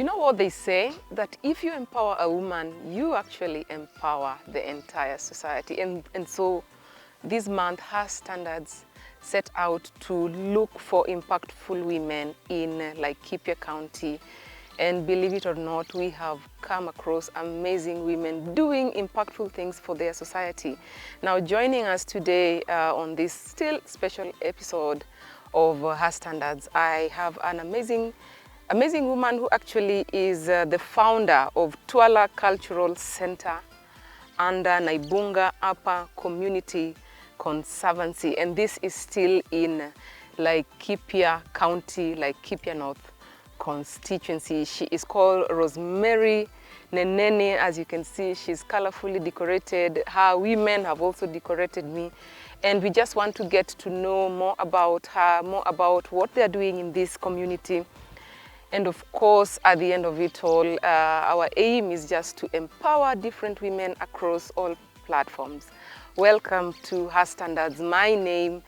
You know what they say, that if you empower a woman, you actually empower the entire society. And so this month, her standards set out to look for impactful women in Laikipia County. And believe it or not, we have come across amazing women doing impactful things for their society. Now, joining us today on this still special episode of Her Standards, I have an amazing woman who actually is the founder of Twala Cultural Center under Naibunga Upper Community Conservancy. And this is still in Laikipia County, Laikipia North constituency. She is called Rosemary Neneni. As you can see, she's colorfully decorated. Her women have also decorated me. And we just want to get to know more about her, more about what they're doing in this community. And of course, at the end of it all, our aim is just to empower different women across all platforms. Welcome to Her Standards. My name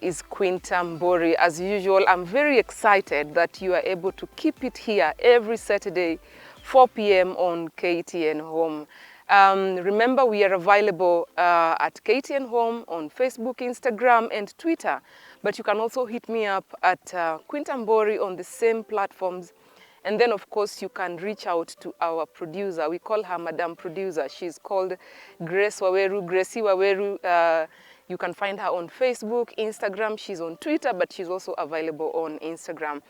is Quinta Mbori. As usual, I'm very excited that you are able to keep it here every Saturday, 4 p.m. on KTN Home. Remember, we are available at KTN Home on Facebook, Instagram, and Twitter. But you can also hit me up at Quinta Mbori on the same platforms. And then, of course, you can reach out to our producer. We call her Madam Producer. She's called Grace Waweru, Gracie Waweru. You can find her on Facebook, Instagram. She's on Twitter, but she's also available on Instagram.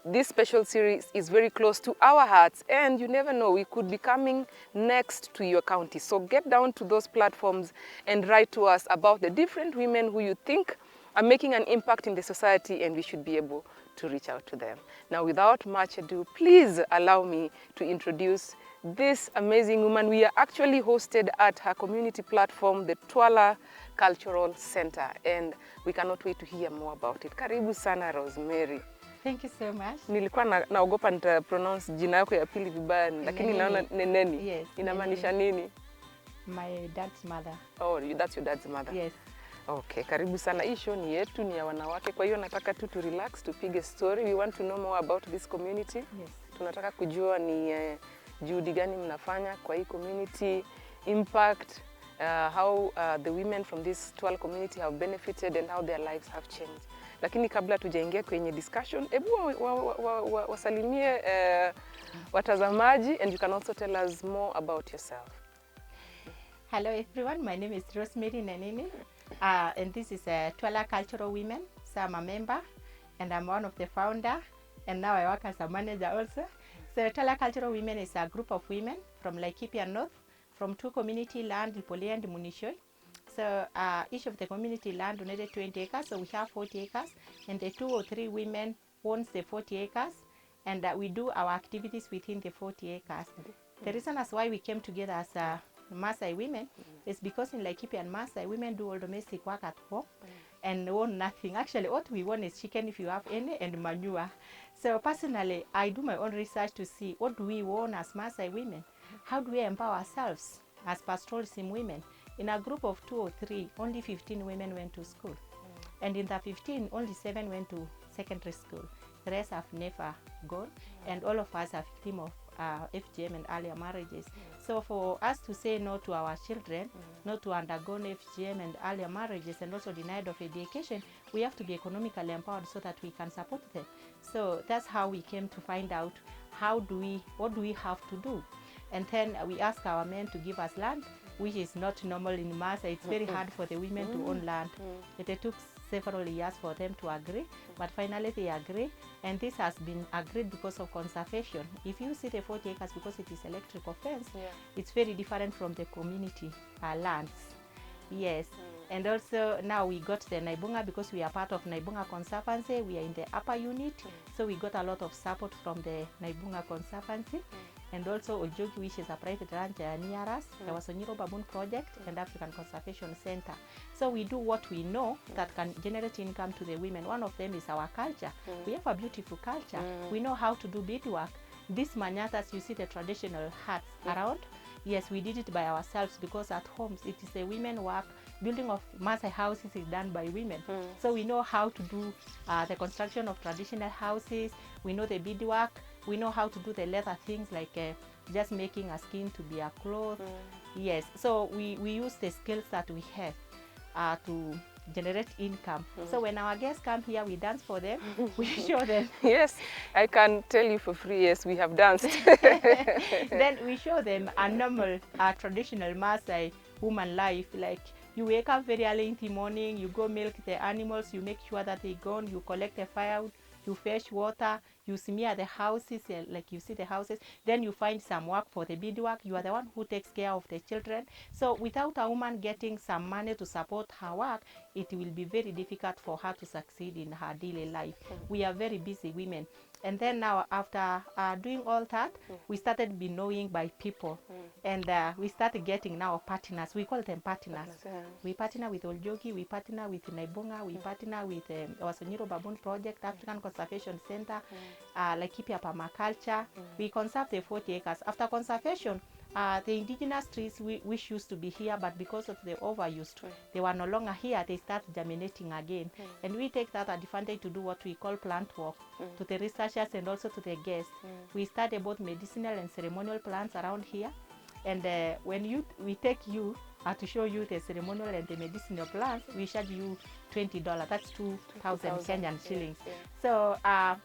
This special series is very close to our hearts, and you never know, we could be coming next to your county. So get down to those platforms and write to us about the different women who you think are making an impact in the society, and we should be able to reach out to them. Now, without much ado, please allow me to introduce this amazing woman. We are actually hosted at her community platform, the Twala Cultural Center, and we cannot wait to hear more about it. Karibu sana, Rosemary. Thank you so much. Nilikuwa naogopa nita pronounce jina yako ya pili vibaya, lakini naona Neneni. Yes. Inamaanisha nini? My dad's mother. Oh, that's your dad's mother. Yes. Okay, karibu sana. Hii show ni yetu, ni ya wanawake. Kwa hiyo nataka tu relax, tupige story. We want to know more about this community. Yes. Tunataka kujua ni juhudi gani mnafanya kwa hii community, impact, how the women from this Twala community have benefited and how their lives have changed. Lakini kabla tujaingia kwenye discussion, hebu wasalimie watazamaji, and you can also tell us more about yourself. Hello everyone, my name is Rosemary Neneni, and this is Twala Cultural Women. So I'm a member and I'm one of the founder, and now I work as a manager also. So Twala Cultural Women is a group of women from Laikipia North, from two community land, Lipole and Munishoi. So each of the community land donated 20 acres, so we have 40 acres, and the 2 or 3 women owns the 40 acres, and we do our activities within the 40 acres. The reason as why we came together as Maasai women is because in Laikipia and Maasai, women do all domestic work at home and own nothing. Actually, what we want is chicken if you have any, and manure. So personally, I do my own research to see what do we want as Maasai women. How do we empower ourselves as pastoralism women? In a group of 2 or 3, only 15 women went to school. And in the 15, only 7 went to secondary school. The rest have never gone. And all of us are victims of FGM and earlier marriages. So for us to say no to our children, not to undergo FGM and earlier marriages, and also denied of education, we have to be economically empowered so that we can support them. So that's how we came to find out what do we have to do. And then we ask our men to give us land, which is not normal in Maasai. It's very hard for the women to own land. It took several years for them to agree, but finally they agree, and this has been agreed because of conservation. If you see the 40 acres, because it is electrical fence, it's very different from the community lands. Yes. And also now we got the Naibunga, because we are part of Naibunga Conservancy. We are in the upper unit, so we got a lot of support from the Naibunga Conservancy. And also Ojogi, which is a private ranch near us. There was a Nyiro Baboon project and African Conservation Center. So we do what we know that can generate income to the women. One of them is our culture. We have a beautiful culture. We know how to do beadwork. These manyatas, you see the traditional hats around. Yes, we did it by ourselves, because at homes it is a women work. Building of Maasai houses is done by women. So we know how to do the construction of traditional houses. We know the beadwork. We know how to do the leather things like just making a skin to be a cloth. Yes, so we use the skills that we have to generate income. So when our guests come here, we dance for them, we show them. Yes, I can tell you for free, yes, we have danced. Then we show them a normal, traditional Maasai woman life. Like you wake up very early in the morning, you go milk the animals, you make sure that they're gone, you collect the firewood, you fetch water, you smear the houses, like you see the houses, then you find some work for the beadwork. You are the one who takes care of the children. So without a woman getting some money to support her work, it will be very difficult for her to succeed in her daily life. We are very busy women. And then now, after doing all that, we started be knowing by people. And we started getting now partners. We call them partners. We partner with Oljogi, we partner with Naibonga, we partner with our Sonyiro Baboon Project, African Conservation Center, Laikipia Permaculture. We conserve the 40 acres. After conservation, the indigenous trees which used to be here, but because of the overuse, they were no longer here, they start germinating again. And we take that advantage to do what we call plant work to the researchers and also to the guests. We study both medicinal and ceremonial plants around here. And when we take you to show you the ceremonial and the medicinal plants, we charge you $20. That's 2,000 Kenyan shillings. Yeah. So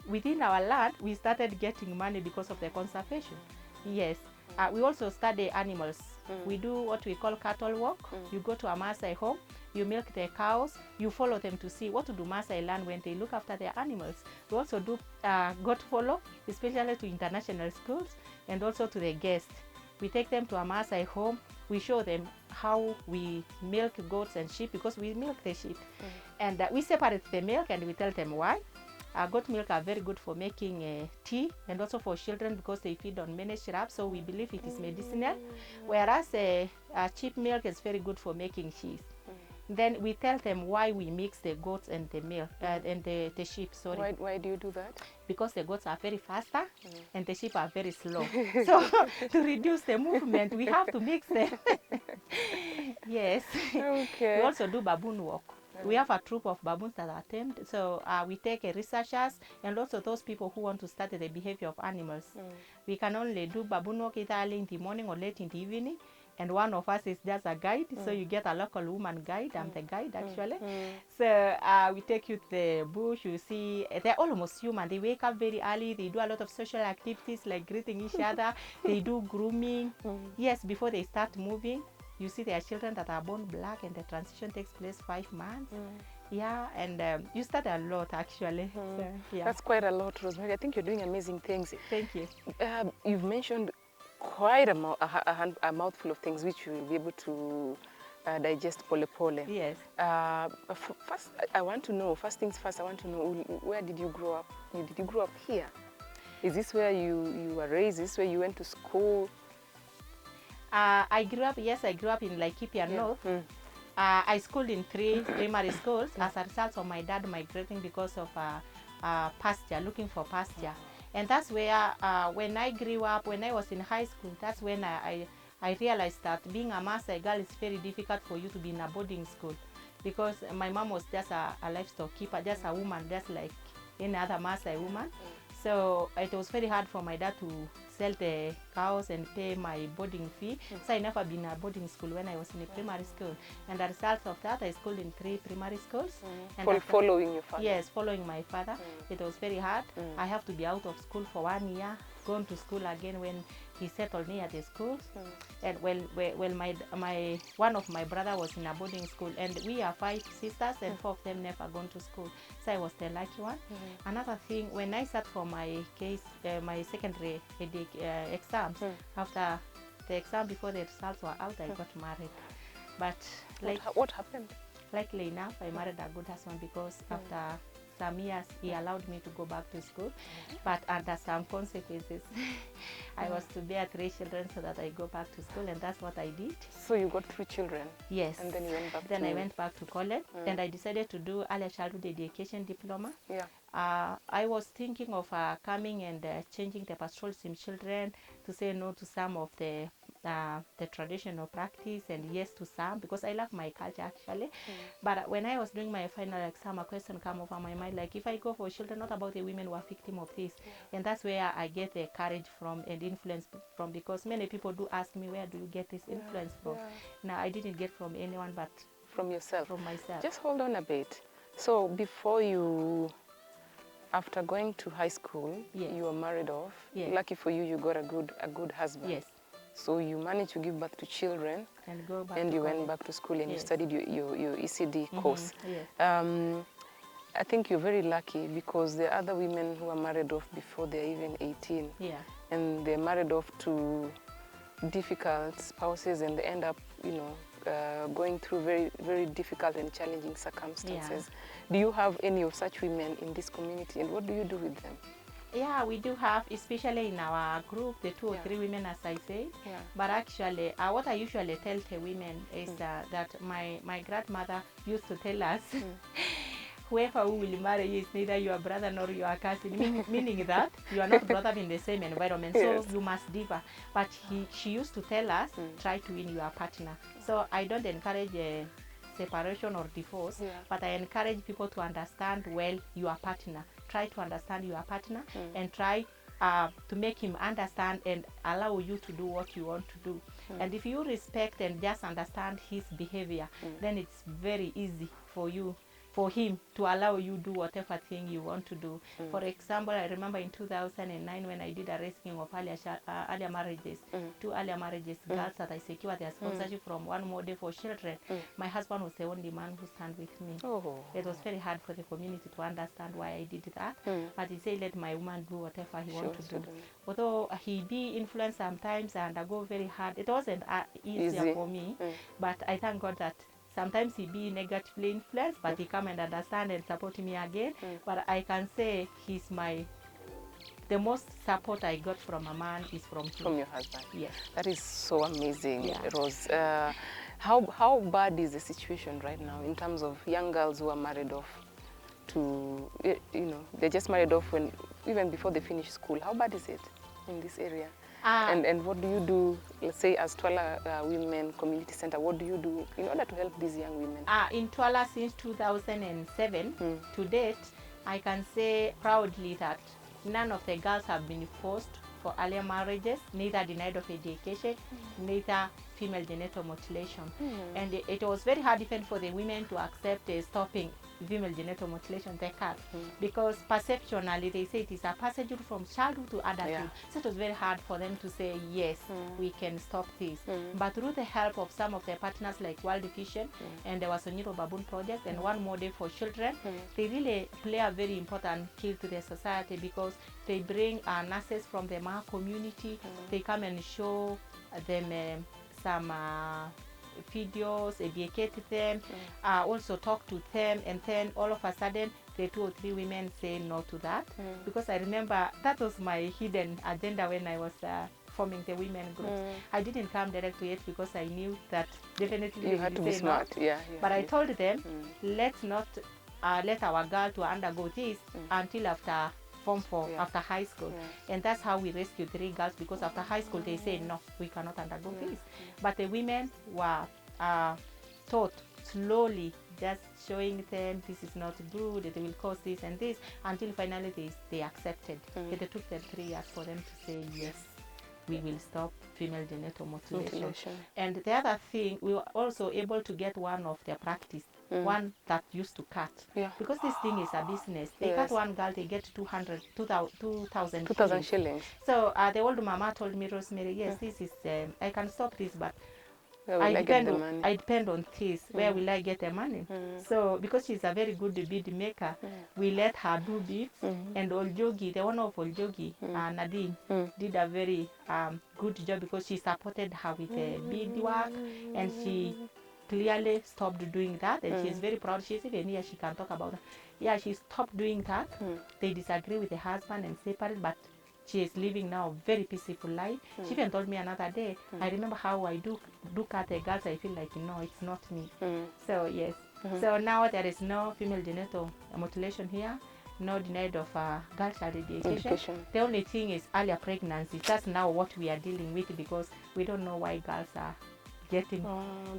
within our land, we started getting money because of the conservation. Yes. We also study animals. We do what we call cattle walk. You go to a Maasai home, you milk the cows, you follow them to see what to do Maasai learn when they look after their animals. We also do goat follow, especially to international schools and also to the guests. We take them to a Maasai home. We show them how we milk goats and sheep because we milk the sheep. And we separate the milk and we tell them why. Goat milk are very good for making tea and also for children because they feed on many shrubs, so we believe it is medicinal. Whereas sheep milk is very good for making cheese. Then we tell them why we mix the goats and the milk and the sheep. Sorry. Why do you do that? Because the goats are very faster and the sheep are very slow. So to reduce the movement, we have to mix them. Yes. Okay. We also do baboon walk. We have a troop of baboons that attend. So we take researchers and also those people who want to study the behavior of animals. We can only do baboon walk either early in the morning or late in the evening. And one of us is just a guide. So you get a local woman guide. I'm the guide actually. So we take you to the bush. You see, they're almost human. They wake up very early. They do a lot of social activities like greeting each other. They do grooming. Yes, before they start moving. You see their children that are born black and the transition takes place 5 months. Yeah, and you start a lot actually. So, yeah. That's quite a lot, Rosemary. I think you're doing amazing things. Thank you. You've mentioned quite a mouthful of things which you will be able to digest pole pole. Yes. First, I want to know, first things first, I want to know, where did you grow up? Did you grow up here? Is this where you were raised? Is this where you went to school? I grew up in Laikipia North. I schooled in 3 primary schools as a result of my dad migrating because of pasture, looking for pasture. And that's where, when I grew up, when I was in high school, that's when I realized that being a Maasai girl is very difficult for you to be in a boarding school. Because my mom was just a livestock keeper, just a woman, just like any other Maasai woman. So it was very hard for my dad to sell the cows and pay my boarding fee. So I never been in a boarding school when I was in a primary school. And as a result of that, I schooled in 3 primary schools. And following your father? Yes, following my father. It was very hard. I have to be out of school for 1 year, going to school again when he settled near the schools. And one of my brother was in a boarding school, and we are 5 sisters and 4 of them never gone to school. So I was the lucky one. Another thing, when I sat for my my secondary exams, after the exam before the results were out, I got married. But like what happened? Luckily enough, I married a good husband because after some years he allowed me to go back to school, but under some consequences. I was to bear 3 children so that I go back to school, and that's what I did. So you got 3 children? Yes. And then you went back I went back to college, and I decided to do early childhood education diploma. Yeah. I was thinking of coming and changing the pastoralism children, to say no to some of the the traditional practice, and yes to some, because I love my culture actually. But when I was doing my final exam, a question came over my mind, like if I go for children, not about the women who are victim of this. And that's where I get the courage from and influence from, because many people do ask me, where do you get this influence from? Now, I didn't get from anyone but from yourself. from myself. Just hold on a bit. So before you, after going to high school, Yes. you were married off. Yes. Lucky for you, you got a good husband. Yes. So you managed to give birth to children, And go back and to you college. went back to school, and you Yes. studied your ECD course. Yes. I think you're very lucky, because there are other women who are married off before they're even 18. Yeah. And they're married off to difficult spouses, and they end up, going through very, very difficult and challenging circumstances. Do you have any of such women in this community, and what do you do with them? Yeah, we do have, especially in our group, the 2 or 3 women, as I said. Yeah. But actually, what I usually tell the women is that my grandmother used to tell us, whoever who will marry you is neither your brother nor your cousin, meaning that you are not brought up in the same environment, Yes. so you must differ. But she used to tell us, try to win your partner. So I don't encourage separation or divorce, but I encourage people to understand well your partner. Try to understand your partner and try to make him understand and allow you to do what you want to do. And if you respect and just understand his behavior, then it's very easy for him to allow you do whatever thing you want to do. For example, I remember in 2009 when I did a rescuing of earlier marriages, 2 earlier marriages, girls that I secured their sponsorship from one model for children. My husband was the only man who stand with me. It was very hard for the community to understand why I did that, but he said, let my woman do whatever he wants to do. Although he be influenced sometimes and I go very hard, it wasn't easier for me, but I thank God that sometimes he be negatively influenced, but he come and understand and support me again. But I can say the most support I got from a man is from him. From your husband? Yes. That is so amazing, Yeah. Rose. How bad is the situation right now in terms of young girls who are married off to, they're just married off even before they finish school? How bad is it in this area? And what do you do, let's say, as Twala Women Community Center, what do you do in order to help these young women? In Twala since 2007 to date, I can say proudly that none of the girls have been forced for earlier marriages, neither denied of education, neither female genital mutilation. And it was very hard even for the women to accept stopping female genital mutilation, they can't, because perceptually they say it is a passage from childhood to adulthood. So it was very hard for them to say, yes, we can stop this. But through the help of some of their partners like World Vision, and there was a Neuro Baboon project and one model for children, they really play a very important key to the society, because they bring nurses from the Ma community. They come and show them some videos, educate them, also talk to them, and then all of a sudden the 2 or 3 women say no to that. Because I remember that was my hidden agenda when I was forming the women groups. I didn't come direct to it because I knew that definitely you had to be smart. But I told them, let's not let our girl to undergo this until after Form 4, after high school. And that's how we rescued 3 girls, because after high school they say, no, we cannot undergo this. But the women were taught slowly, just showing them this is not good, it will cause this and this, until finally they accepted. It took them 3 years for them to say, yes, we will stop female genital mutilation. And the other thing, we were also able to get one of their practice, one that used to cut. Because this thing is a business. They cut one girl, they get 2,000 shillings. So the old mama told me, Rosemary, yes, this is, I can stop this, but I depend on this. Where will I get the money? So because she's a very good bead maker, we let her do beads. And Oljogi, the owner of Oljogi, Nadine, did a very good job, because she supported her with bead work, and she clearly stopped doing that, and she's very proud. She's even here, she can talk about that. Yeah, she stopped doing that. They disagree with the husband and separate, but she is living now a very peaceful life. She even told me another day, I remember how I do cut the girls, I feel like, no, it's not me. So yes. So now there is no female genital mutilation here. no denied of girl child Education. The only thing is earlier pregnancy. That's now what we are dealing with, because we don't know why girls are getting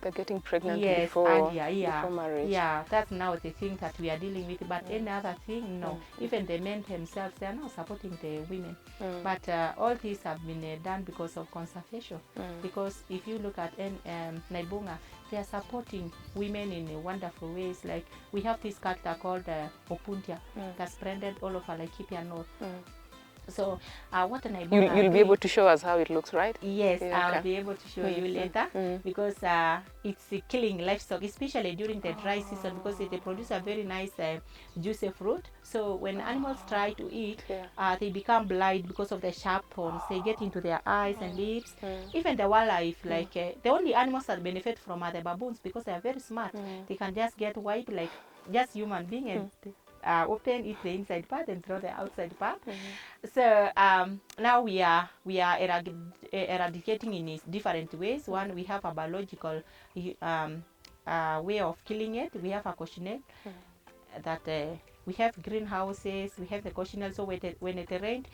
they're getting pregnant yes, before, earlier, yeah, before marriage. Yeah, that's now the thing that we are dealing with. But any other thing, no. Even the men themselves, they are not supporting the women. But all these have been done because of conservation. Because if you look at Naibunga, they are supporting women in wonderful ways. Like we have this character called Opuntia that's spreaded all over Laikipia North. So what an idea. You'll be able to show us how it looks, right? Yes, yeah, I'll be able to show you later because it's killing livestock, especially during the dry season, because they produce a very nice juicy fruit. So when animals try to eat, they become blind because of the sharp thorns. They get into their eyes and lips. Even the wildlife, like the only animals that benefit from are the baboons, because they are very smart. They can just get white like just human being and open, eat the inside part and throw the outside part. So now we are eradicating in different ways. One, we have a biological way of killing it. We have a cochinelle that we have greenhouses. We have the cochinelle. So when it rained,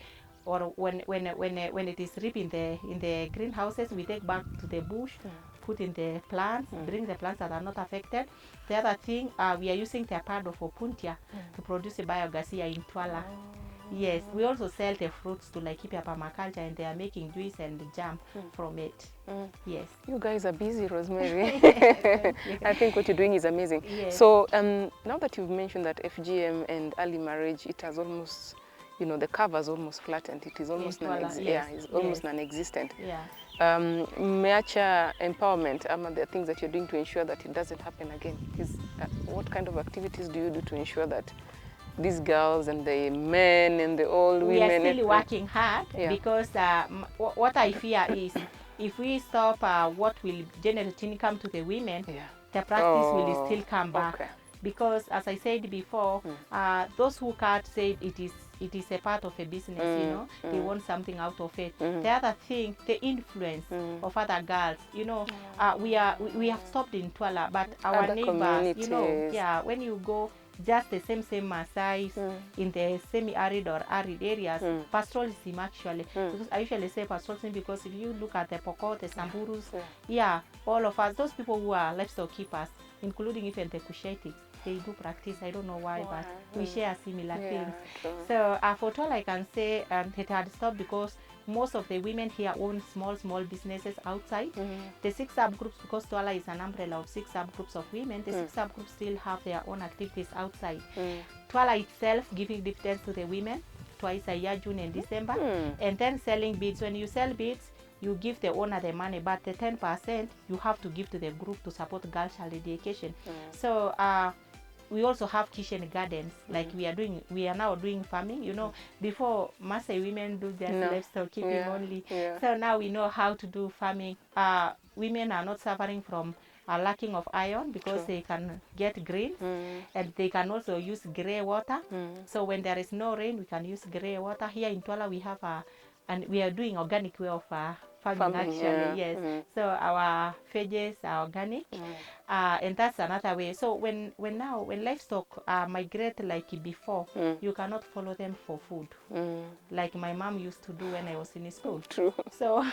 or when it is ripped in the greenhouses, we take back to the bush, put in the plants, bring the plants that are not affected. The other thing, we are using the pad of Opuntia to produce a biogas here in Twala. Yes, we also sell the fruits to Laikipia Permaculture, and they are making juice and jam from it. Yes. You guys are busy, Rosemary. I think what you're doing is amazing. Yes. So now that you've mentioned that FGM and early marriage, it has almost, you know, the cover's almost flattened. It is almost it's almost non-existent. Yeah. Meacha empowerment, the things that you're doing to ensure that it doesn't happen again. What kind of activities do you do to ensure that these girls and the men and the old women... We are still working hard because what I fear is if we stop what will generate income to the women, the practice will still come back. Okay. Because as I said before, those who can't say it is a part of a business, you know, they want something out of it. The other thing, the influence of other girls, you know, we have stopped in Twala, but our other neighbors, you know, when you go just the same Maasai in the semi-arid or arid areas, pastoralism actually. Because I usually say pastoralism because if you look at the Pokot, the Samburus, all of us, those people who are livestock keepers, including even the Kushetics, they do practice. I don't know why, but we share similar things. True. So for Twala, I can say it had stopped because most of the women here own small businesses outside. The 6 subgroups, because Twala is an umbrella of 6 subgroups of women, the 6 subgroups still have their own activities outside. Twala itself giving dividends to the women twice a year, June and December, and then selling beads. When you sell beads, you give the owner the money, but the 10% you have to give to the group to support girl child education. So we also have kitchen gardens, like we are now doing farming. You know, before Maasai women do just livestock keeping only. So now we know how to do farming. Women are not suffering from a lacking of iron because they can get greens and they can also use grey water. So when there is no rain, we can use grey water. Here in Twala we have and we are doing organic way of farming actually, yes. So our veggies are organic, and that's another way. So when livestock migrate like before, you cannot follow them for food, like my mom used to do when I was in school. True. So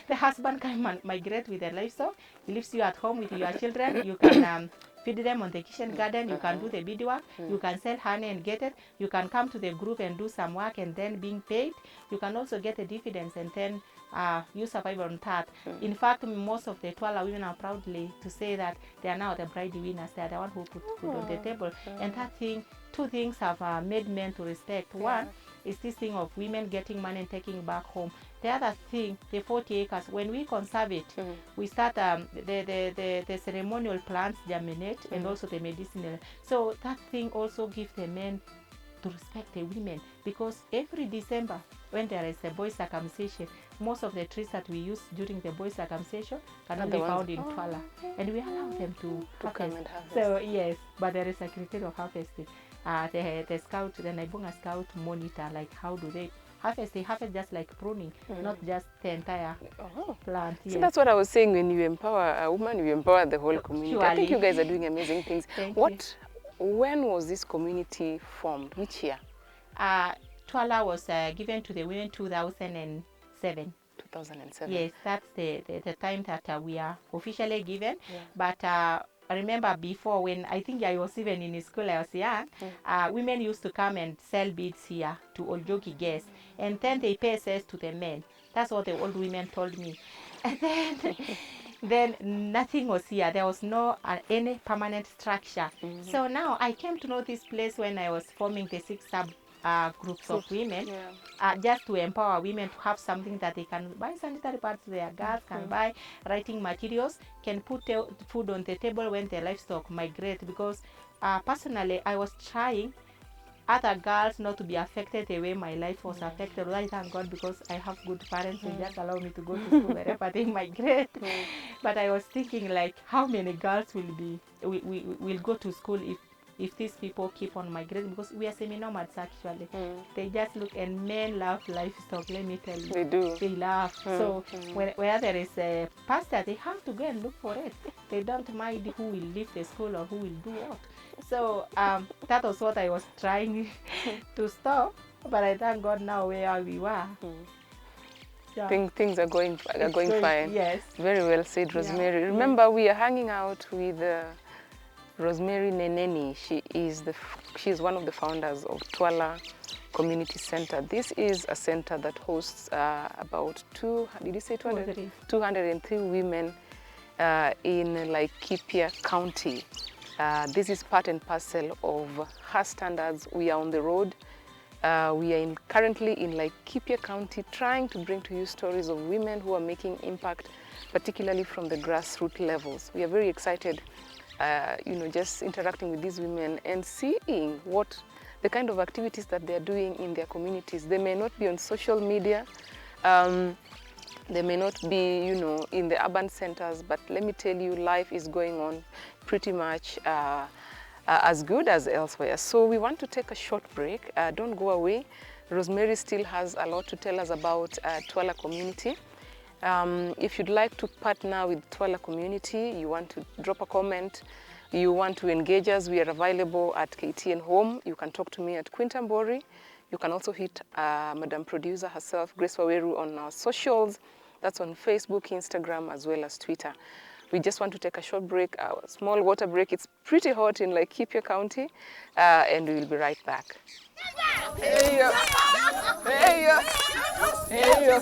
the husband can migrate with the livestock. He leaves you at home with your children. You can feed them on the kitchen garden. You can do the beadwork. You can sell honey and get it. You can come to the group and do some work and then being paid. You can also get the dividends and then you survive on that. In fact, most of the Twala women are proudly to say that they are now the bride winners. They are the one who put food on the table. And that thing, 2 things have made men to respect. One is this thing of women getting money and taking back home. The other thing, the 40 acres, when we conserve it, we start the ceremonial plants germinate and also the medicinal. So that thing also gives the men to respect the women, because every December when there is a boy circumcision, most of the trees that we use during the boy circumcision cannot be found in Twala, and we allow them to harvest. So yes, but there is a criteria of harvesting. The scout, the Naibunga scout monitor, like how do they harvest? They harvest just like pruning, not just the entire plant. So that's what I was saying, when you empower a woman, you empower the whole community. Surely. I think you guys are doing amazing things. When was this community formed? Which year? Twala was given to the women 2007. 2007. Yes, that's the time that we are officially given. Yeah. But I remember before, when I think I was even in school, I was young, women used to come and sell beads here to Oljoki guests, and then they pay cess to the men. That's what the old women told me. And then nothing was here. There was no any permanent structure. So now I came to know this place when I was forming the 6 sub groups of women, just to empower women to have something that they can buy sanitary pads, their girls can buy writing materials, can put food on the table when the livestock migrate. Because personally, I was trying other girls not to be affected the way my life was affected. Well, I thank God because I have good parents and just allow me to go to school wherever they migrate. But I was thinking, like, how many girls will go to school if these people keep on migrating, because we are semi-nomads actually. They just look, and men love livestock, let me tell you. They do. They love. So where there is a pasture, they have to go and look for it. They don't mind who will leave the school or who will do what. So that was what I was trying to stop, but I thank God now where we were. Yeah. Things are going fine. Yes. Very well said, Rosemary. Remember, we are hanging out with Rosemary Neneni. She is one of the founders of Twala Community Center. This is a center that hosts about 203 women in Laikipia County. This is part and parcel of her standards. We are on the road. We are currently in Laikipia County, trying to bring to you stories of women who are making impact, particularly from the grassroots levels. We are very excited, just interacting with these women and seeing what the kind of activities that they are doing in their communities. They may not be on social media, they may not be, in the urban centers, but let me tell you, life is going on pretty much as good as elsewhere. So we want to take a short break. Don't go away. Rosemary still has a lot to tell us about Twala community. If you'd like to partner with Twala community, you want to drop a comment, you want to engage us, we are available at KTN Home. You can talk to me at Quintambori. You can also hit Madam Producer herself, Grace Waweru, on our socials. That's on Facebook, Instagram, as well as Twitter. We just want to take a short break, a small water break. It's pretty hot in Laikipia County, and we will be right back. Hey, hey, hey,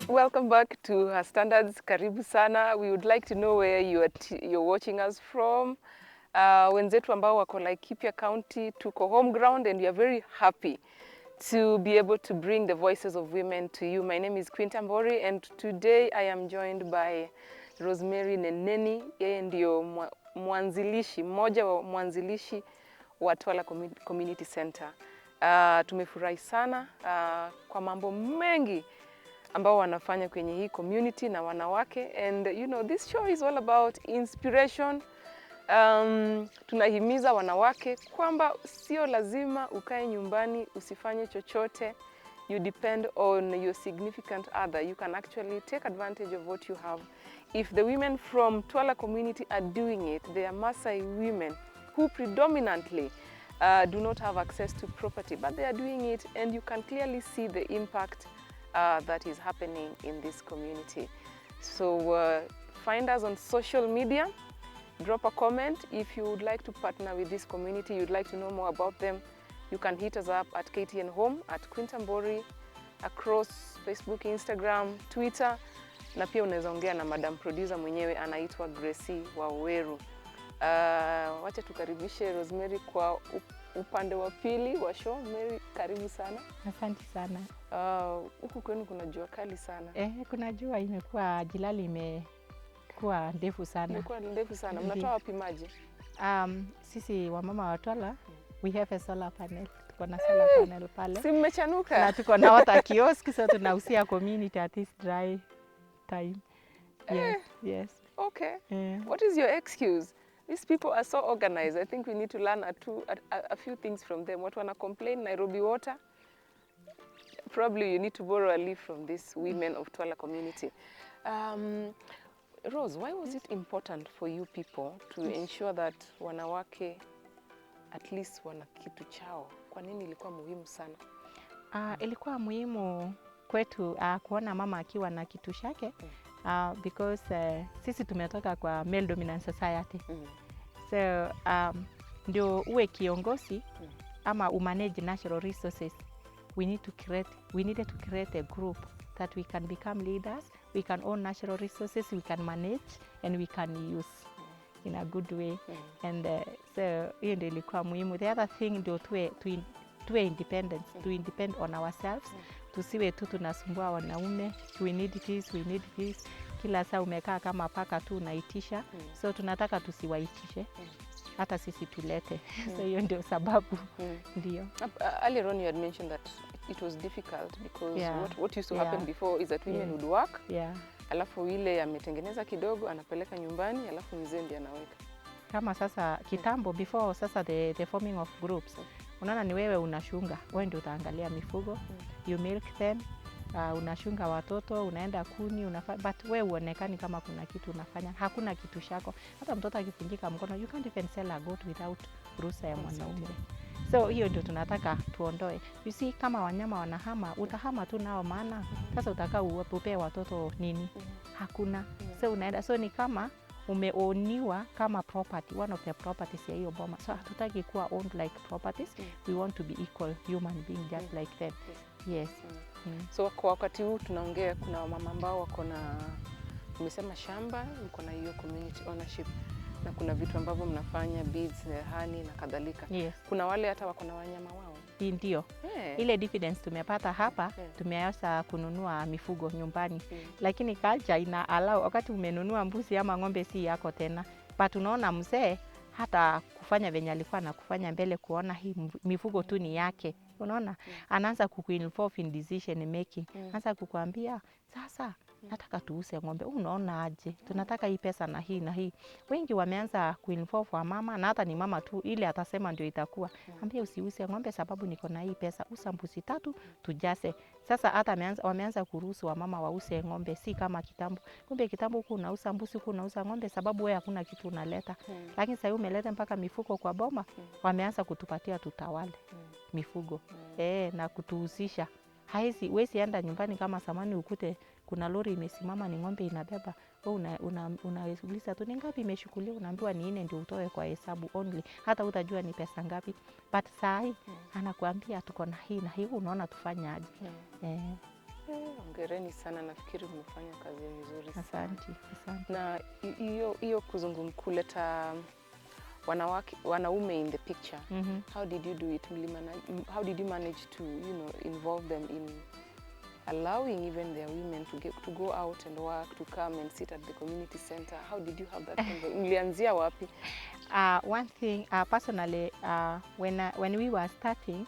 Welcome back to Her Standards. Karibu sana. We would like to know where you're watching us from. Wenzetu ambao wako Laikipia County, tuko home ground, and we are very happy to be able to bring the voices of women to you. My name is Quintambori, and today I am joined by Rosemary Neneni. Yeye ndio mmoja wa mwanzilishi wa Twala Community Center. Tumefurahi sana kwa mambo mengi ambao wanafanya kwenye hii community na wanawake, and this show is all about inspiration. Tunahimiza wanawake kwamba sio lazima ukae nyumbani usifanye chochote. You depend on your significant other. You can actually take advantage of what you have. If the women from Twala community are doing it, they are Maasai women who predominantly do not have access to property, but they are doing it, and you can clearly see the impact that is happening in this community. So find us on social media, drop a comment. If you would like to partner with this community, you'd like to know more about them, you can hit us up at KTN Home, at Quintambori, across Facebook, Instagram, Twitter, na pia unaweza ongea na Madam Producer mwenyewe, anaitwa Grace Waweru. Wacha tukaribishe Rosemary kwa upande wa pili wa show. Mary, karibu sana. Asante sana. Huku kwenu kuna jua kali sana. Kuna jua, imekuwa jilali imekuwa ndefu sana. Imekuwa ndefu sana. Mnatoa wapi maji? Sisi wamama wa Twala, we have a solar panel. Tuko na solar panel pale. Si mmechanuka? Na tuko na water kiosk, so tunausia community at this dry time. Yes, yes. Okay. Yeah. What is your excuse? These people are so organized. I think we need to learn a few things from them. What wanna complain, Nairobi water? Probably you need to borrow a leaf from these women of Twala community. Rose, why was it important for you people to ensure that wanawake at least wana kitu chao? Kwa nini ilikuwa muhimu sana? Ilikuwa muhimu kwetu kuona mama akiwa na kitu chake because sisi tumetoka kwa male dominant society. So ndio uwe kiongozi ama umanage natural resources, we needed to create a group that we can become leaders, we can own natural resources, we can manage and we can use in a good way. And so hiyo ndio ilikuwa muhimu. The other thing ndio tuwe independent, to depend on ourselves, tusiwe tu tunasumbua wanaume, we need this. Kila saa umekaa kama paka tu unaitisha, so tunataka tusiwaitishe, hata sisi tulete. So hiyo ndio sababu. Ndio. Earlier on you had mentioned that it was difficult because what used to happen before is that women would work, alafu ile ametengeneza kidogo anapeleka nyumbani, alafu mzee ndiye anaweka. Kama sasa kitambo before sasa the forming of groups, unaona ni wewe unashunga, wewe ndio utaangalia mifugo, you milk them, unashunga watoto, unaenda kuni, but wewe uonekani kama kuna kitu unafanya, hakuna kitu chako. Hata mtoto akivunjika mkono, you can't even sell a goat without ruhusa ya mwanaume. So hiyo ndio tunataka tuondoe. You see, kama wanyama wanahama, utahama tu nao, maana sasa utakaa upe watoto nini? Hakuna. So unaenda, so ni kama umeoniwa kama property, one of the properties ya hiyo boma. So hatutaki kuwa owned like properties, we want to be equal human being just like them. Yes. So kwa wakati huu tunaongea, kuna mama ambao wako na, umesema shamba, mko na hiyo community ownership, na kuna vitu ambavyo mnafanya beads, honey na kadhalika. Kuna wale hata wako na wanyama wao. Ndio. Ile dividends tumepata hapa, tumeanza kununua mifugo nyumbani. Lakini culture ina allow wakati umenunua mbuzi ama ng'ombe si yako tena. But unaona mzee hata kufanya venye alikuwa na kufanya mbele, kuona hii mifugo tu ni yake. Unaona, anaanza kukuinvolve in decision making. Anaanza kukuambia, sasa nataka tuuse ng'ombe, unaona aje? Tunataka hii pesa na hii na hii. Wengi wameanza kuinvolve wa mama, na hata ni mama tu ile atasema ndio itakuwa. Ambia usiuse ng'ombe sababu niko na hii pesa, usa mbuzi 3 tujase. Sasa hata wameanza kuruhusu wa mama wause ng'ombe, si kama kitambo. Kumbe kitambo huko unauza mbuzi, huko unauza ng'ombe sababu wewe hakuna kitu unaleta. Lakini sasa umeleta mpaka mifugo kwa boma, wameanza kutupatia tutawale mifugo. Na kutuhusisha. Huwezi enda nyumbani kama samani ukute kuna lori imesimama ni ng'ombe inabeba, wewe unauliza tu ni ngapi imeshukuliwa, unaambiwa ni 4 ndio utoe kwa hesabu only, hata utajua ni pesa ngapi. But sai anakuambia tuko na hii na hii, unaona tufanye aje? Hongereni sana, nafikiri mmefanya kazi nzuri sana. Asante. Na hiyo kuleta wanaume in the picture. How did you do it? How did you manage to, involve them in allowing even their women to go out and work, to come and sit at the community center? How did you have that conversation? Mlianzia wapi? One thing, personally, when we were starting,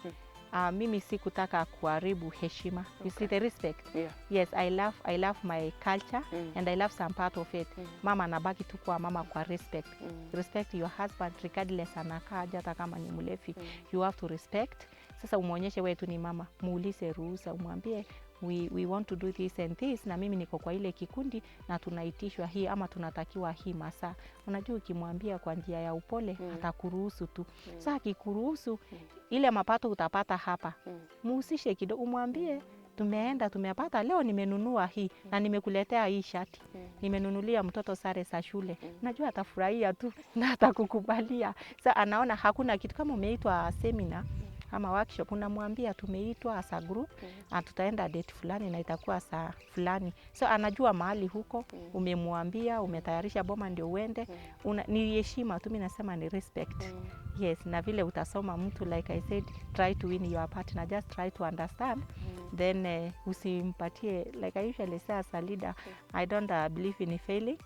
mimi sikutaka kuharibu heshima. You see the respect? Yes, I love my culture and I love some part of it. Mama anabaki tu kwa mama kwa respect. Respect your husband regardless anakaa hata kama ni mlevi. You have to respect. Sasa umuonyeshe wewe tu ni mama, muulize ruhusa, umwambie we want to do this and this, na mimi niko kwa ile kikundi na tunaitishwa hii ama tunatakiwa hii masaa. Unajua ukimwambia kwa njia ya upole atakuruhusu tu. Sasa akikuruhusu ile mapato utapata hapa, muhusishe kidogo, umwambie tumepata leo, nimenunua hii na nimekuletea hii shati, nimenunulia mtoto sare za shule. Unajua atafurahia tu na atakukubalia. Sasa anaona hakuna kitu. Kama umeitwa seminar ama workshop, unamwambia tumeitwa as a group, tutaenda date fulani na itakuwa saa fulani. So anajua mahali huko, umemwambia, umetayarisha boma ndio uende. Ni heshima tu, mimi nasema ni respect. Yes, na vile utasoma mtu, like I said, try to win your partner, just try to understand then usimpatie, like I usually say as a leader, I don't believe in failing,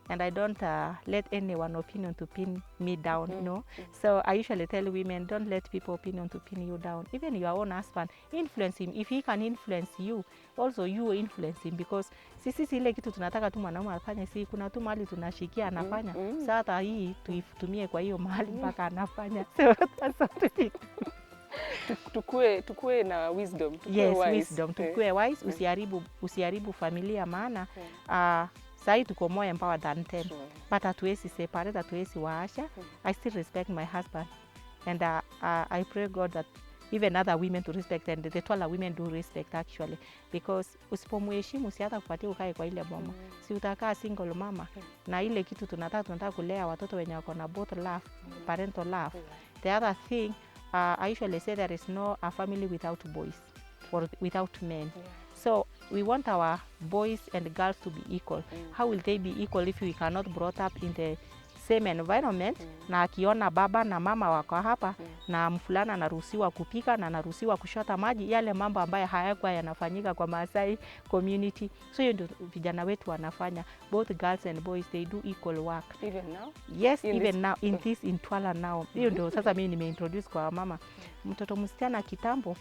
and I don't let anyone opinion to pin me down, you know. So I usually tell women, don't let people opinion to pin you down. Even your own husband, influence him. If he can influence you, also you influence him, because sisi ile kitu tunataka tu mwanaume afanye, si kuna tu mahali tunashikia anafanya. Sasa hata hii tuitumie kwa hiyo mahali mpaka anafanya. So that's what it is. Tukue na wisdom, tukue wise. Wisdom, tukue wise, usiharibu familia, maana sahi tuko more empowered than 10. But hatuwezi separate, hatuwezi waasha. I still respect my husband, and I pray God that even other women to respect, and the Twala women do respect actually, because usipomheshimu si hata kupatia ukae kwa ile boma, si utakaa single mama. Na ile kitu tunataka kulea watoto wenye wako na both love, parental love. The other thing, I usually say there is no a family without boys or without men. So we want our boys and girls to be equal. How will they be equal if we cannot brought up in the same environment? Na akiona baba na mama wako hapa, na mfulana anaruhusiwa kupika na anaruhusiwa kushota maji, yale mambo ambayo hayakuwa yanafanyika kwa Maasai community. So hiyo ndio vijana wetu wanafanya. Both girls and boys, they do equal work. Even now? Yes, even now, in Twala now. Hiyo ndio sasa mimi nimeintroduce kwa mama. Mtoto msichana kitambo,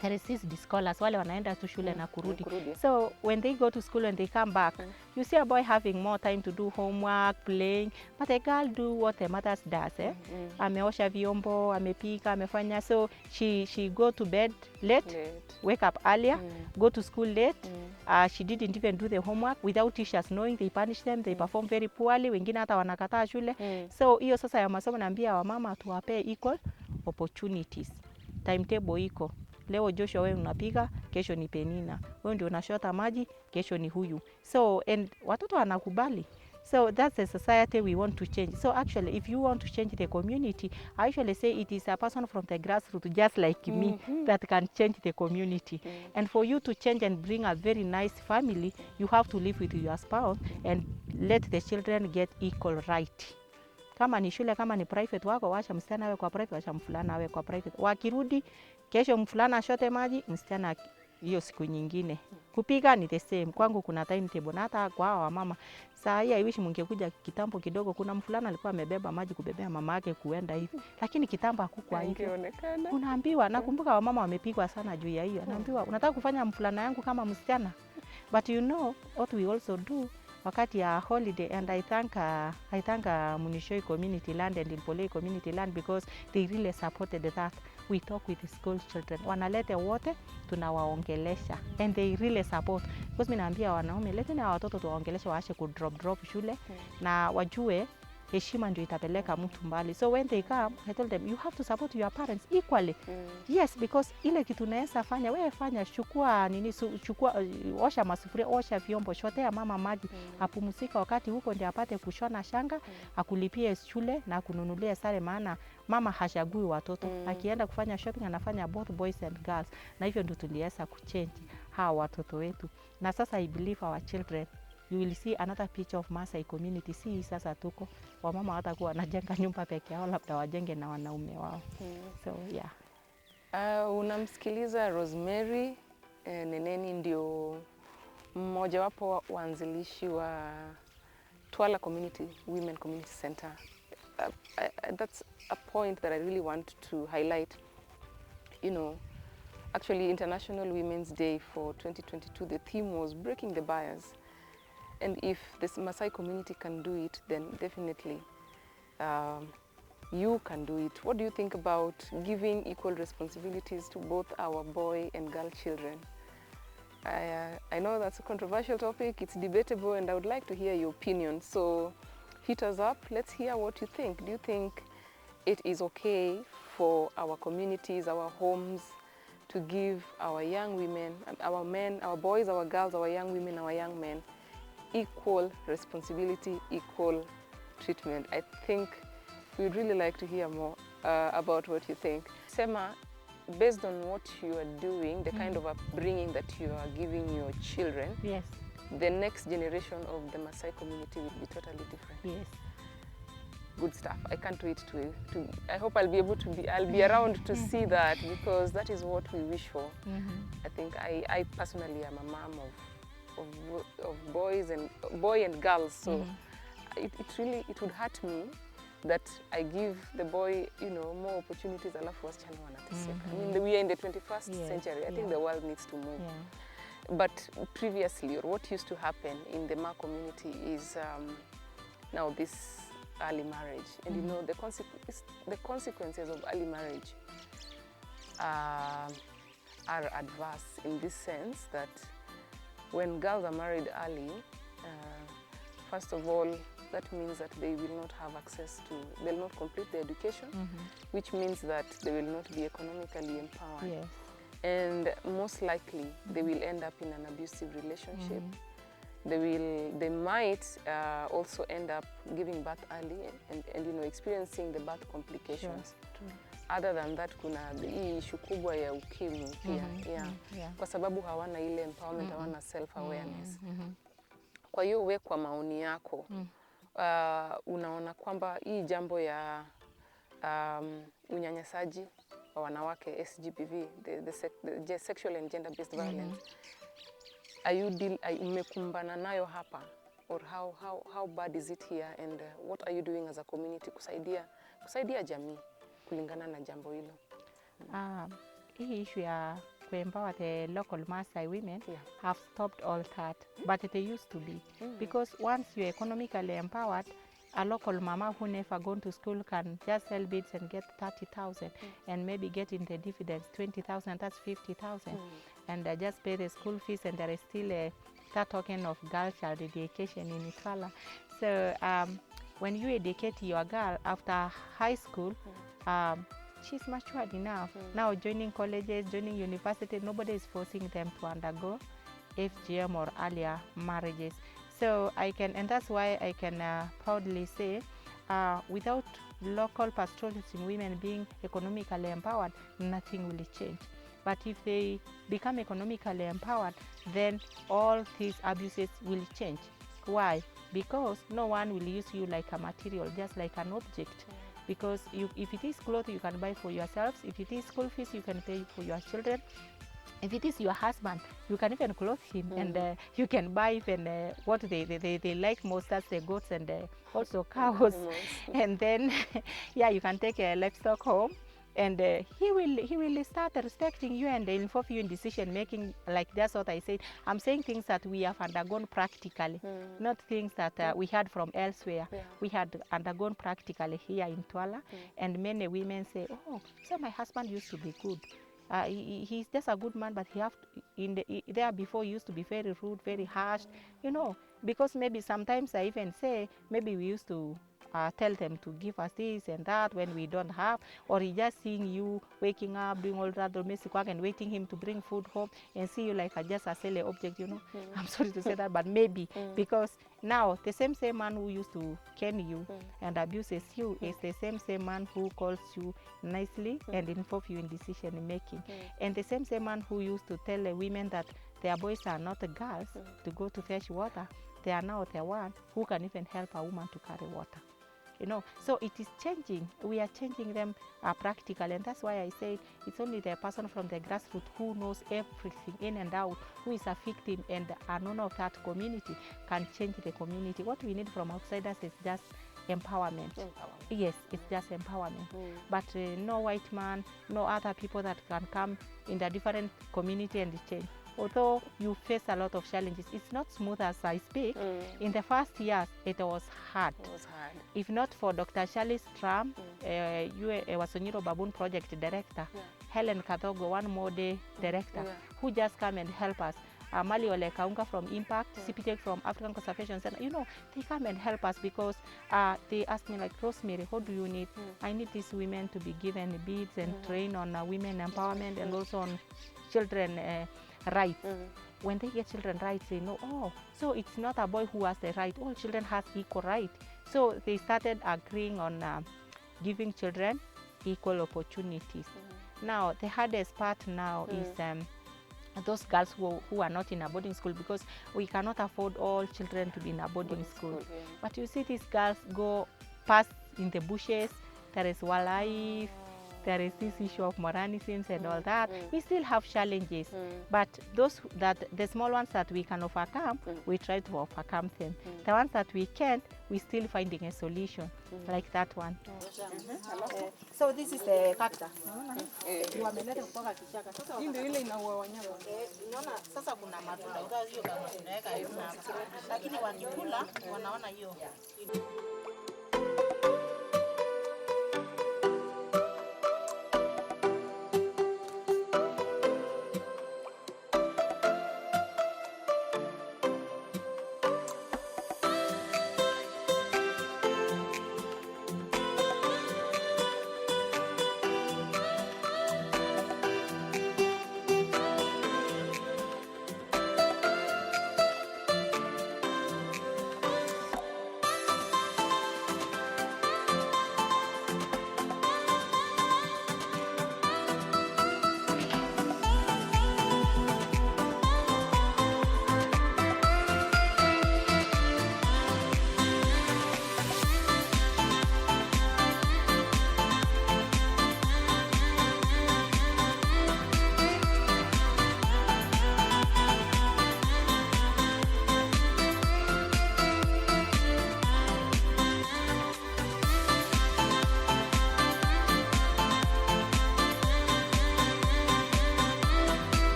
there is these scholars, wale wanaenda tu shule na kurudi. So when they go to school and they come back, you see a boy having more time to do homework, playing, but a girl do what the mother does. Ameosha vyombo, amepika, amefanya. So she go to bed late. Wake up earlier, go to school late. She didn't even do the homework without teachers knowing. They punish them, they perform very poorly. Wengine hata wanakataa shule. So hiyo sasa ya masomo naambia wamama tuwape equal opportunities. Timetable iko. Leo Joshua wewe unapiga, kesho ni Penina. Wewe ndio unashota maji, kesho ni huyu. So and watoto wanakubali. So that's the society we want to change. So actually, if you want to change the community, I usually say it is a person from the grassroots, just like me, that can change the community. And for you to change and bring a very nice family, you have to live with your spouse and let the children get equal right. Kama ni shule, kama ni private wako, wacha msichana awe kwa private, wacha mfulana awe kwa private. Wakirudi, kesho mfulana ashote maji, msichana hiyo siku nyingine. Kupika ni the same. Kwangu kuna timetable, na hata kwa hawa mama. Saa hii I wish mngekuja kitambo kidogo, kuna mfulana alikuwa amebeba maji kubebea mama yake kuenda hivi. Lakini kitambo hakukuwa hivyo. Unaambiwa, nakumbuka wamama wamepigwa sana juu ya hiyo. Naambiwa, unataka kufanya mfulana yangu kama msichana? But you know what we also do wakati ya holiday, and I thank Munishoi community land and Ilpolei community land, because they really supported that. We talk with the school children, wanalete wote tunawaongelesha, and they really support, because mimi naambia wanaume, leteni hawa watoto tuwaongelesha, waache ku drop shule, na wajue heshima ndio itapeleka mtu mbali. So when they come, I told them, you have to support your parents equally. Yes, because ile kitu unaweza fanya, wewe fanya, chukua osha masufuria, osha vyombo, shotea mama maji, apumzika wakati huko ndio apate kushona shanga, akulipie shule na kununulie sare, maana mama hachagui watoto. Akienda kufanya shopping anafanya both boys and girls. Na hivyo ndio tuliweza kuchange hawa watoto wetu. Na sasa I believe our children, you will see another picture of Maasai community. Si sasa tuko wamama watakuwa wanajenga nyumba peke yao, labda wajenge na wanaume wao. So yeah. Unamsikiliza Rosemary. Neneni ndio mmoja wapo waanzilishi wa Twala Community Women Community Center. That's a point that I really want to highlight. You know, actually International Women's Day for 2022, the theme was breaking the barriers. And if this Maasai community can do it, then definitely you can do it. What do you think about giving equal responsibilities to both our boy and girl children? I know that's a controversial topic, it's debatable, and I would like to hear your opinion. So hit us up, let's hear what you think. Do you think it is okay for our communities, our homes, to give our young women, our men, our boys, our girls, our young women, our young men, equal responsibility, equal treatment? I think we'd really like to hear more about what you think. Sema, based on what you are doing, the kind of upbringing that you are giving your children, yes, the next generation of the Maasai community will be totally different. Yes. good stuff. I can't wait to I hope I'll be able to be, I'll be around to see that, because that is what we wish for. I think I personally am a mom of boy and girls, so it would hurt me that I give the boy, you know, more opportunities, alafu wasichana wanateseka. I mean, we are in the 21st century. I think the world needs to move. But previously, or what used to happen in the Ma community is now this early marriage. And you know, the consequences of early marriage are adverse in this sense that when girls are married early, first of all, that means that they will not have access to, they'll not complete their education, which means that they will not be economically empowered. Yes. And most likely, they will end up in an abusive relationship. They might also end up giving birth early and you know, experiencing the birth complications. Sure. Other than that, kuna hii issue kubwa ya ukimwi pia. Kwa sababu hawana ile empowerment, hawana self-awareness. Kwa hiyo we, kwa maoni yako, unaona kwamba hii jambo ya unyanyasaji wa wanawake, SGBV, the sexual and gender-based violence, umekumbana nayo hapa, or how bad is it here, and what are you doing as a community kusaidia jamii kulingana na jambo hilo? Hii issue ya kuempower the local Maasai women have stopped all that, but they used to be. Because once you're economically empowered, a local mama who never gone to school can just sell beads and get 30,000 and maybe get in the dividends 20,000, that's 50,000. And just pay the school fees, and there is still that token of girl child education in Twala. So when you educate your girl after high school, she's matured enough. Now joining colleges, joining university, nobody is forcing them to undergo FGM or earlier marriages. So and that's why I can proudly say, without local pastoralism women being economically empowered, nothing will change. But if they become economically empowered, then all these abuses will change. Why? Because no one will use you like a material, just like an object. Because if it is clothes, you can buy for yourselves. If it is school fees, you can pay for your children. If it is your husband, you can even clothe him, and you can buy even what they like most, that's the goats and also cows. And then, you can take a livestock home, and he will start respecting you and involve you in decision making. Like that's what I said. I'm saying things that we have undergone practically, not things that we had from elsewhere. We had undergone practically here in Twala, and many women say, "Oh, so my husband used to be good. He's just a good man, but there before he used to be very rude, very harsh, you know." Because maybe sometimes I even say, maybe we used to tell them to give us this and that when we don't have, or he just seeing you waking up, doing all that domestic work and waiting him to bring food home and see you like just a silly object, you know. I'm sorry to say that, but maybe because now the same man who used to cane you and abuses you is the same man who calls you nicely and involve you in decision making. And the same man who used to tell women that their boys are not girls to go to fetch water, they are now the one who can even help a woman to carry water. You know, so it is changing. We are changing them practically, and that's why I say it's only the person from the grassroots who knows everything in and out, who is a victim and a owner of that community, can change the community. What we need from outsiders is just empowerment. Yes, it's just empowerment. But no white man, no other people that can come in the different community and change. Although you face a lot of challenges, it's not smooth as I speak. In the first years, it was hard. It was hard. If not for Dr. Charlie Stram, Wasonyiro Baboon Project Director, Helen Kathogo, One More Day Director, who just come and help us. Mali Ole Kaunga from Impact, CPTech from African Conservation Center, you know, they come and help us because they ask me like, Rosemary, what do you need? I need these women to be given beads and train on women empowerment and also on children rights. When they get children rights, they know, oh, so it's not a boy who has the right, all children has equal right. So they started agreeing on giving children equal opportunities. Now, the hardest part now is those girls who are not in a boarding school, because we cannot afford all children to be in a boarding school. But you see these girls go past in the bushes, there is wildlife, there is this issue of moralisms and all that. We still have challenges, but those that the small ones that we can overcome, we try to overcome them. The ones that we can't, we still finding a solution, like that one. So this is the cactus. Wameleta kutoka kichaka. Sasa hii ndio ile inaua wanyama. Unaona sasa kuna matunda. Unajua hiyo kama tunaweka hiyo hapa. Lakini wakikula wanaona hiyo.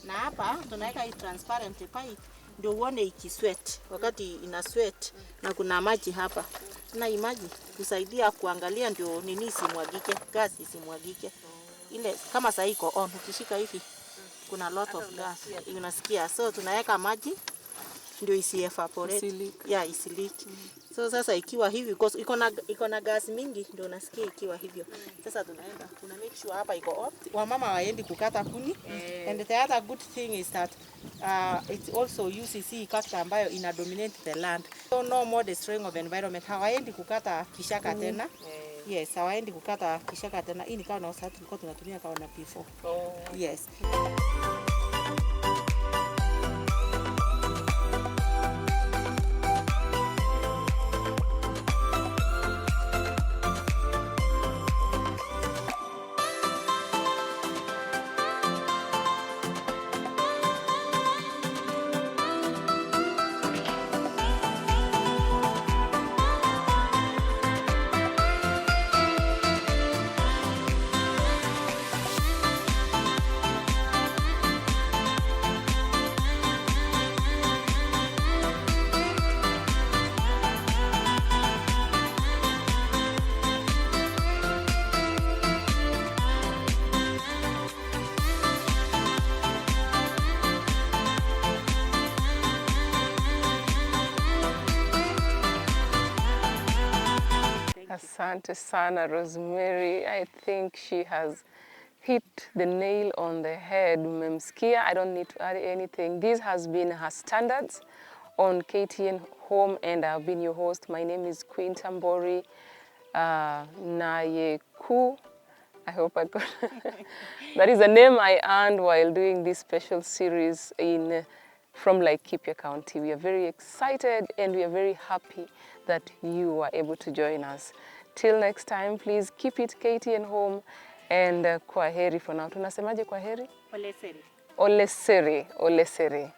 Na hapa tunaweka hii transparent pipe ndio uone ikisweat wakati ina sweat na kuna maji hapa. Na hii maji kusaidia kuangalia ndio nini isimwagike, gas isimwagike. Ile kama sasa iko on ukishika hivi kuna lot of gas unasikia. So tunaweka maji ndio isi evaporate. Isiliki. So sasa ikiwa hivi because iko na gas mingi ndio unasikia ikiwa hivyo. Sasa tunaenda kuna make sure hapa iko off. Wamama waendi kukata kuni. And the other good thing is that it also uses hii cactus ambayo ina dominate the land. So no more destroying of environment. Hawaendi kukata kishaka tena. Yes, hawaendi kukata kishaka tena. Hii ni kama na usati tulikuwa tunatumia kama na before. Yes. Asante sana, Rosemary. I think she has hit the nail on the head. Umemsikia. I don't need to add anything. This has been her standards on KTN Home, and I've been your host. My name is Queen Tambori Nayeku. I hope I got that is a name I earned while doing this special series from Laikipia County. We are very excited and we are very happy that you were able to join us. Till next time, please keep it KTN Home and kwaheri for now. Tunasemaje kwaheri? Oleseri. Oleseri. Oleseri.